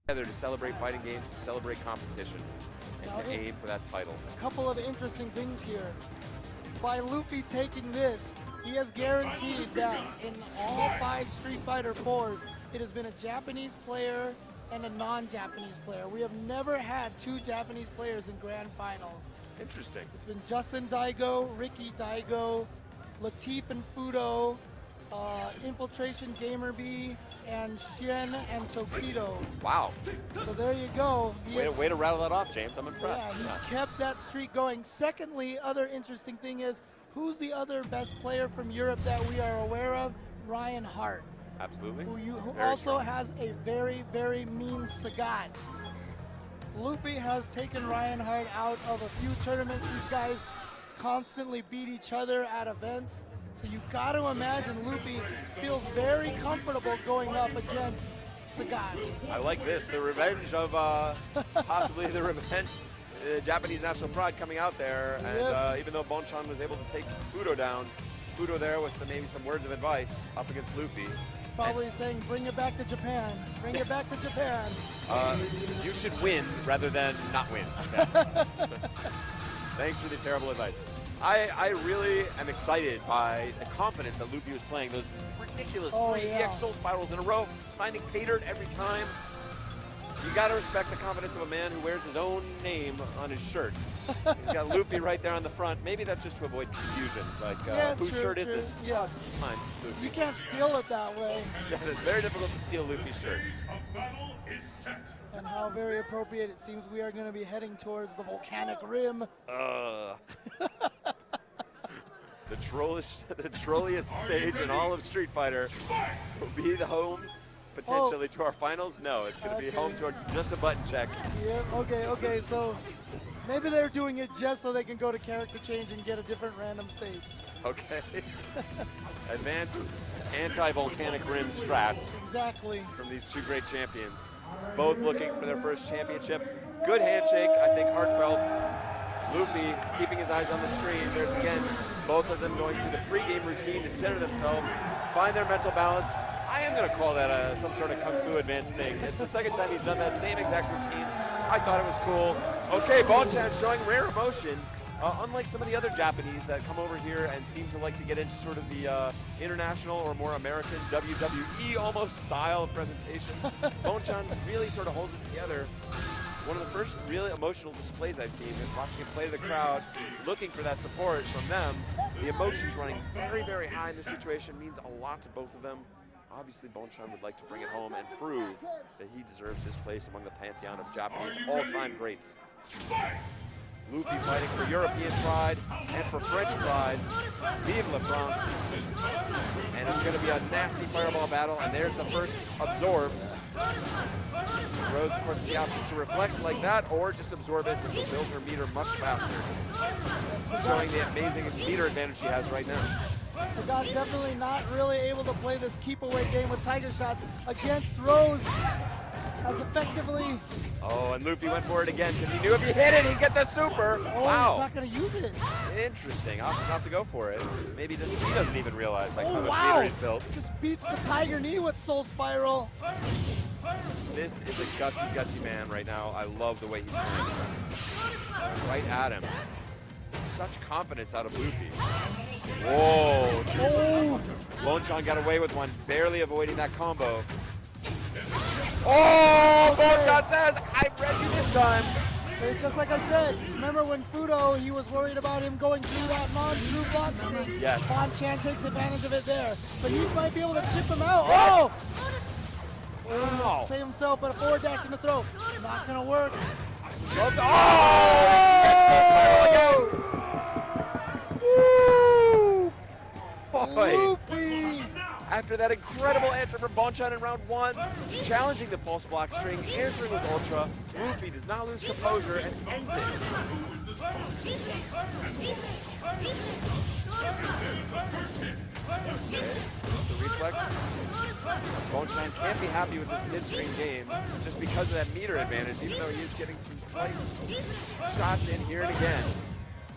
together to celebrate fighting games, to celebrate competition, and to aim for that title. A couple of interesting things here. By Louffy taking this, he has guaranteed that in all 5 Street Fighter 4s, it has been a Japanese player and a non-Japanese player. We have never had 2 Japanese players in grand finals. Interesting. It's been Justin Daigo, Ricky Daigo, Latif and Fudo, Infiltration Gamer B, and Shen and Tokido. Wow. So there you go. Way to rattle that off, James. I'm impressed. Yeah, he's kept that streak going. Secondly, other interesting thing is, who's the other best player from Europe that we are aware of? Ryan Hart. Absolutely. Who also has a very, very mean Sagat. Louffy has taken Ryan Hart out of a few tournaments. These guys constantly beat each other at events. So you got to imagine Louffy feels very comfortable going up against Sagat. I like this, the revenge of, possibly the revenge, Japanese national pride coming out there. And even though Bonchan was able to take Fudo down, Fudo there with maybe some words of advice up against Louffy. He's probably saying, bring it back to Japan. Bring it back to Japan. You should win rather than not win. Thanks for the terrible advice. I really am excited by the confidence that Louffy was playing. Those ridiculous 3 EX Soul Spirals in a row, finding pay dirt every time. You got to respect the confidence of a man who wears his own name on his shirt. He's got Louffy right there on the front. Maybe that's just to avoid confusion. Like, whose shirt is this? Yeah. Oh, it's mine. It's Louffy. You can't steal it that way. Yeah, it's very difficult to steal Luffy's shirts. And how very appropriate it seems we are going to be heading towards the volcanic rim. The trolliest stage in all of Street Fighter will be the home potentially to our finals. No, it's going to be home to just a button check. Yeah, okay, so maybe they're doing it just so they can go to character change and get a different random stage. Okay. Advanced anti-volcanic rim strats. Exactly. From these 2 great champions. Both looking for their first championship. Good handshake, I think heartfelt. Louffy keeping his eyes on the screen. There's again both of them going through the pre-game routine to center themselves, find their mental balance. I am going to call that some sort of Kung Fu advanced thing. It's the second time he's done that same exact routine. I thought it was cool. Okay, Bonchan showing rare emotion. Unlike some of the other Japanese that come over here and seem to like to get into sort of the international or more American WWE almost style of presentation, Bonchan really sort of holds it together. One of the first really emotional displays I've seen is watching him play to the crowd, looking for that support from them. The emotions running very, very high in this situation means a lot to both of them. Obviously, Bonchan would like to bring it home and prove that he deserves his place among the pantheon of Japanese all-time greats. Louffy fighting for European pride and for French pride. Vive la France. And it's going to be a nasty fireball battle, and there's the first absorb. Rose, of course, with the option to reflect like that or just absorb it, which will build her meter much faster. Showing the amazing meter advantage she has right now. Sagat definitely not really able to play this keep-away game with Tiger Shots against Rose as effectively. Oh, and Louffy went for it again because he knew if he hit it, he'd get the super. Oh, wow. He's not going to use it. Interesting. Option not to go for it. Maybe he doesn't even realize like how much wow. meter he's built. Just beats the Tiger Knee with Soul Spiral. This is a gutsy man right now. I love the way he's playing. Right at him. Such confidence out of Louffy. Whoa. Oh. Bonchan got away with one, barely avoiding that combo. Oh, Bonchan says, I'm ready this time. It's just like I said, remember when Fudo, he was worried about him going through that non-true block screen. Yes. Bonchan takes advantage of it there. But he might be able to chip him out. Yes. Oh! Wow. Save himself, but a forward dash in the throw. Not gonna work. Oh! Woo! Louffy! After that incredible answer from Bonchan in round 1, challenging the pulse block string, answering with Ultra, Louffy does not lose composure and ends it. The reflex. Bonchan can't be happy with this mid-screen game just because of that meter advantage, even though he is getting some slight shots in here and again.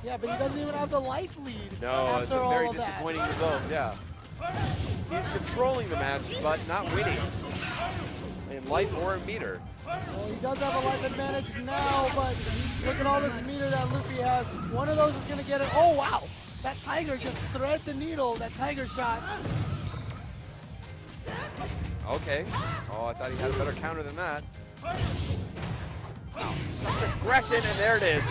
Yeah, but he doesn't even have the life lead. No, it's a very that. disappointing result, yeah. He's controlling the match, but not winning. And life or a meter. Well, he does have a life advantage now, but look at all this meter that Louffy has. One of those is going to get it. Oh, wow. That Tiger just thread the needle, that Tiger shot. Okay. Oh, I thought he had a better counter than that. Wow, such aggression, and there it is.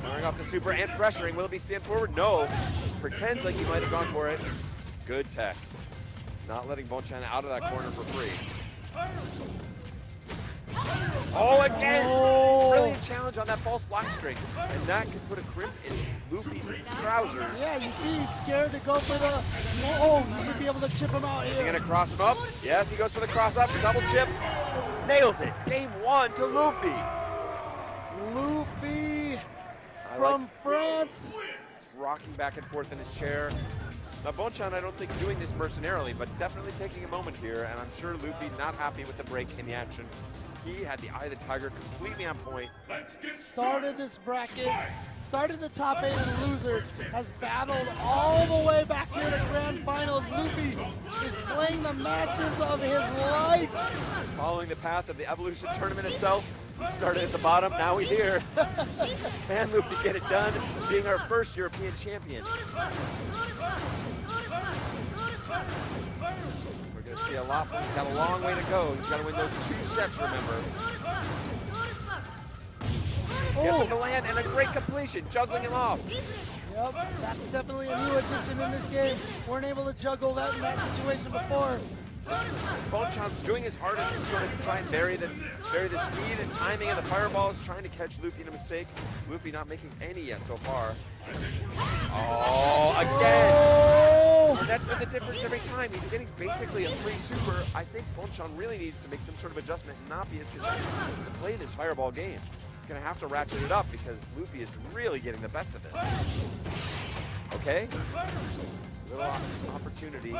Firing off the super and pressuring. Will he stand forward? No. Pretends like he might have gone for it. Good tech. Not letting Bonchan out of that corner for free. Oh, again! Oh. Brilliant challenge on that false block string. And that could put a crimp in Luffy's trousers. Yeah, you see he's scared to go for the... Oh, you should be able to chip him out Is he here. gonna cross him up? Yes, he goes for the cross up, double chip. Nails it. Game 1 to Louffy. Louffy from France. Rocking back and forth in his chair. Now, Bonchan, I don't think doing this mercenarily, but definitely taking a moment here, and I'm sure Louffy not happy with the break in the action. He had the Eye of the Tiger completely on point. Started this bracket, started the top 8 in losers, has battled all the way back here to grand finals. Louffy is playing the matches of his life. Following the path of the Evolution tournament itself, we started at the bottom, now we're here. Can Louffy get it done, being our first European champion? We're going to see a lot, he's got a long way to go. He's got to win those 2 sets, remember. Gets him to land, and a great completion, juggling him off. Yep, that's definitely a new addition in this game. Weren't able to juggle that in that situation before. Bonchan doing his hardest to sort of try and vary the speed and timing of the fireballs, trying to catch Louffy in a mistake. Louffy not making any yet so far. Oh, again! Oh! And that's been the difference every time. He's getting basically a free super. I think Bonchan really needs to make some sort of adjustment and not be as consistent to play this fireball game. He's going to have to ratchet it up because Louffy is really getting the best of this. Okay. Little opportunity.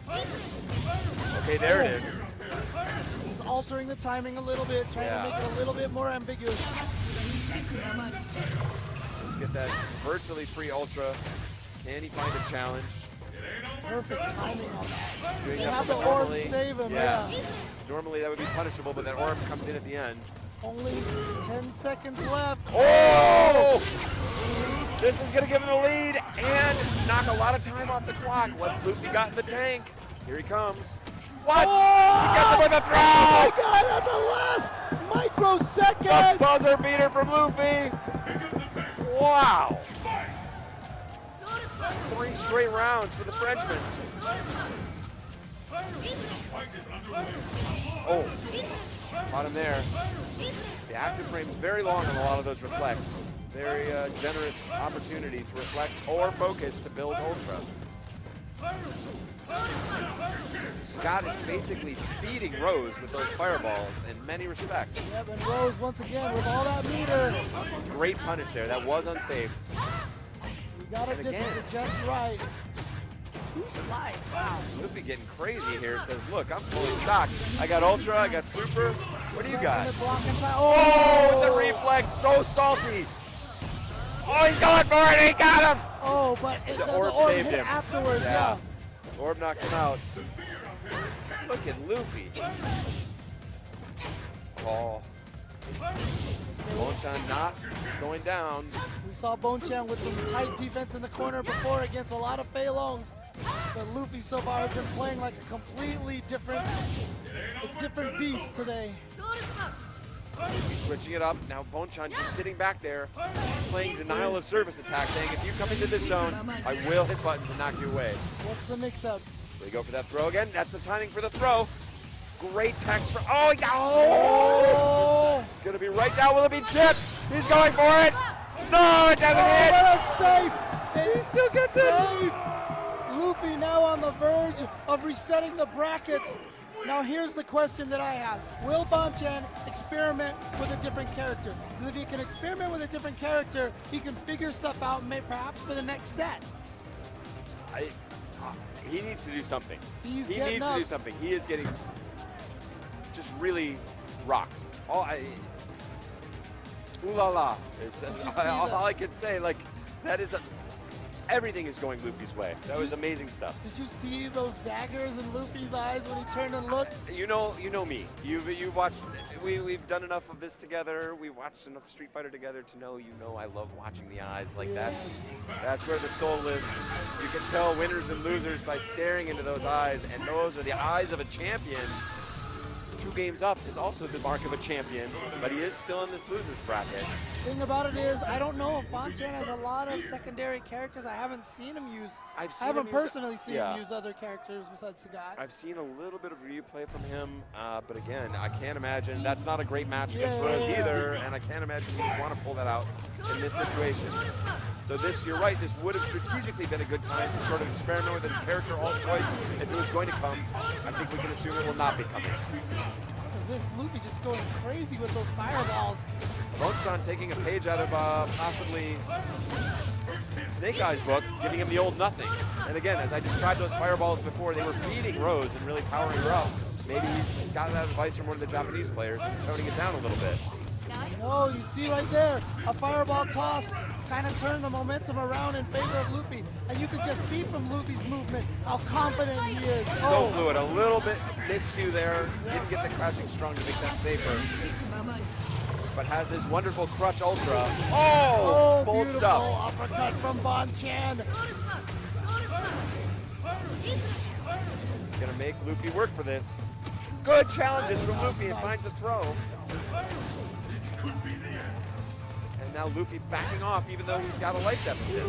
Okay, there it is. He's altering the timing a little bit, trying to make it a little bit more ambiguous. Let's get that virtually free ultra. Can he find a challenge? Perfect timing on that. Doing They that have from the orb normally. save him, yeah. Normally that would be punishable, but that orb comes in at the end. Only 10 seconds left. Oh! This is gonna give him the lead and knock a lot of time off the clock. What's Louffy got in the tank? Here he comes. What? Oh! He gets him with a throw! Oh my God, at the last microsecond! A buzzer beater from Louffy. Wow. 3 straight rounds for the Frenchman. Oh, caught him there. The active frame is very long on a lot of those reflects. Very generous opportunity to reflect or focus to build ultra. Scott is basically feeding Rose with those fireballs in many respects. Yep, and Rose once again with all that meter. Great punish there. That was unsafe. You gotta distance it just right. 2 slides, wow. Louffy getting crazy here. Says, look, I'm fully stocked. I got ultra, I got super. What do you got? Oh, with the reflex, so salty. Oh, he's going for it, he got him! Oh, but The orb saved hit him. afterwards, yeah. The orb knocked him out. Look at Louffy. Oh. Bonchan not going down. We saw Bonchan with some tight defense in the corner before against a lot of Fei Longs. But Louffy so far has been playing like a completely different beast today. He's switching it up. Now Bonchan just sitting back there, playing denial of service attack, saying, if you come into this zone, I will hit buttons and knock you away. What's the mix-up? They go for that throw again. That's the timing for the throw. Great text for, oh, he got, oh! It's gonna be right now, will it be chipped? He's going for it. No, it doesn't hit. But it's safe. He still gets it. Louffy now on the verge of resetting the brackets. Now here's the question that I have. Will Bonchan experiment with a different character? Because if he can experiment with a different character, he can figure stuff out perhaps for the next set. He needs to do something. He needs to do something. He is getting just really rocked. Ooh la la is all I can say. Like, that is everything is going Luffy's way. That was amazing stuff. Did you see those daggers in Luffy's eyes when he turned and looked? You know me. You've watched. We've done enough of this together. We've watched enough Street Fighter together to know. I love watching the eyes. Like that's where the soul lives. You can tell winners and losers by staring into those eyes, and those are the eyes of a champion. 2 games up is also the mark of a champion, but he is still in this loser's bracket. Thing about it is, I don't know if Bonchan has a lot of secondary characters. I haven't seen him use. I haven't personally seen him use other characters besides Sagat. I've seen a little bit of replay from him, but again, I can't imagine. That's not a great match against Rose either, and I can't imagine he would want to pull that out in this situation. So you're right, this would have strategically been a good time to sort of experiment with a character alt choice if it was going to come. I think we can assume it will not be coming. This Louffy just going crazy with those fireballs. Bonchan taking a page out of possibly Snake Eye's book, giving him the old nothing. And again, as I described those fireballs before, they were feeding Rose and really powering her up. Maybe he's gotten that advice from one of the Japanese players and toning it down a little bit. Oh, you see right there, a fireball toss kind of turned the momentum around in favor of Louffy. And you could just see from Luffy's movement how confident he is. So fluid, a little bit miscue there. Didn't get the crouching strong to make that safer. But has this wonderful crutch ultra. Oh, bold stuff. Uppercut from Bonchan. It's gonna make Louffy work for this. Good challenges from Louffy and finds the throw. And now Louffy backing off even though he's got a life deficit.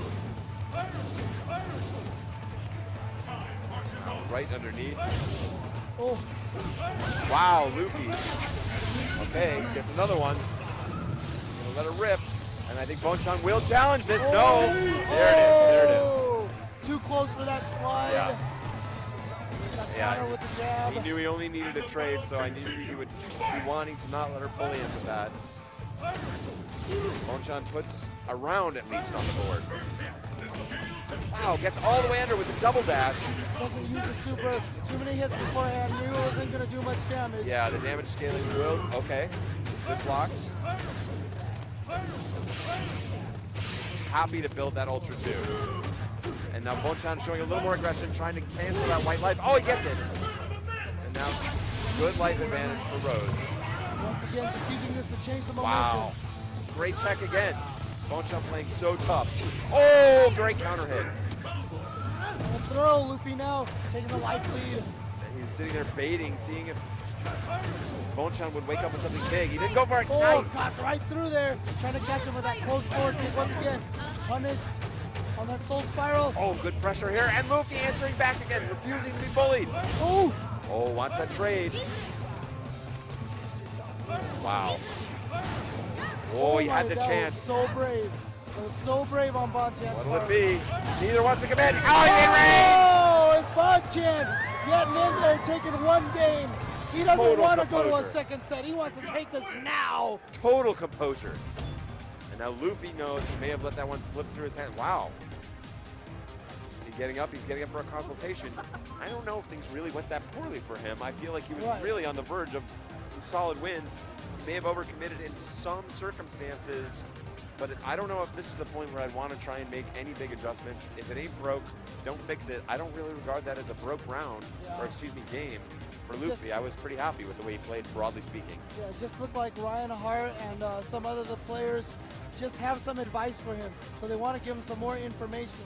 Right underneath. Oh. Wow, Louffy. Okay, gets another one. Gonna let it rip. And I think Bonchan will challenge this. No. There it is. Too close for that slide. With the jab. He knew he only needed a trade, so I knew he would be wanting to not let her bully him with that. Bonchan puts a round at least on the board. Wow, gets all the way under with the double dash. Doesn't use the super. Too many hits beforehand. Knew it wasn't going to do much damage. Yeah, the damage scaling will. Okay. Good blocks. Happy to build that Ultra 2. And now Bonchan showing a little more aggression, trying to cancel that white life. Oh, he gets it. And now good life advantage for Rose. Once again, just using this to change the momentum. Wow. Great tech again. Bonchan playing so tough. Oh, great counter hit. And a throw, Louffy now taking the life lead. And he's sitting there baiting, seeing if Bonchan would wake up with something big. He didn't go for it. Oh, nice. got right through there. Trying to catch him with that close forward kick once again. Punished on that soul spiral. Oh, good pressure here. And Louffy answering back again, refusing to be bullied. Oh. Oh, wants that trade. Wow. Oh, he had the chance. Was so brave. It was so brave on Bonchan's What'll part. it be? Neither wants to commit. Oh, he did range! Oh, and Bonchan getting in there, taking one game. He doesn't want to go to a second set. He wants to take this now. Total composure. And now Louffy knows he may have let that one slip through his hand. Wow. He's getting up for a consultation. I don't know if things really went that poorly for him. I feel like he was really on the verge of some solid wins. He may have overcommitted in some circumstances, but I don't know if this is the point where I'd want to try and make any big adjustments. If it ain't broke, don't fix it. I don't really regard that as a broke round, or excuse me, game. For Louffy, I was pretty happy with the way he played, broadly speaking. Yeah, it just looked like Ryan Hart and some other players just have some advice for him. So they want to give him some more information.